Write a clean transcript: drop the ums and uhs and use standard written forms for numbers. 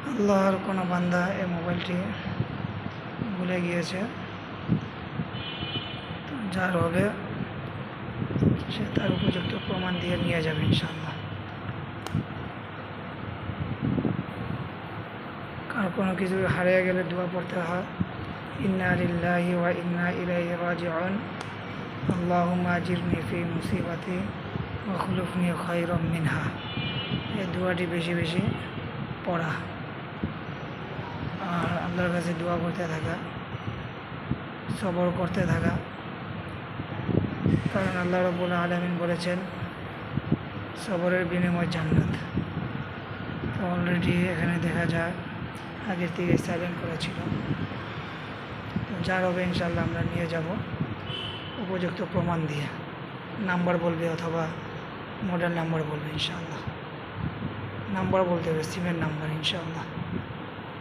আল্লাহর কোনো বান্দা এই মোবাইলটি ভুলে গিয়েছে, তো যার হবে সে তার উপযুক্ত প্রমাণ দিয়ে নিয়ে যাবে ইনশাআল্লাহ। কারণ কোনো কিছু হারিয়ে গেলে দোয়া পড়তে হয়, ইন্না লিল্লাহি ওয়া ইন্না ইলাইহি রাজিউন, আল্লাহুম্মা আজিরনি ফি মুসিবাতি ওয়া খুলুফনি খায়রাম মিনহা। এই দোয়াটি বেশি বেশি পড়া আর আল্লাহর কাছে দোয়া করতে থাকা, সবর করতে থাকা। কারণ আল্লাহ রাব্বুল আলামিন বলেছেন সবরের বিনিময় জান্নাত। তো অলরেডি এখানে দেখা যায় আগের থেকে সাইলেন্ট করেছিল। তো যার হবে ইনশাআল্লাহ আমরা নিয়ে যাব উপযুক্ত প্রমাণ দিয়ে, নাম্বার বলবে অথবা মডেল নাম্বার বলবে ইনশাআল্লাহ। নাম্বার বলতে হবে, সিমের নাম্বার ইনশাআল্লাহ।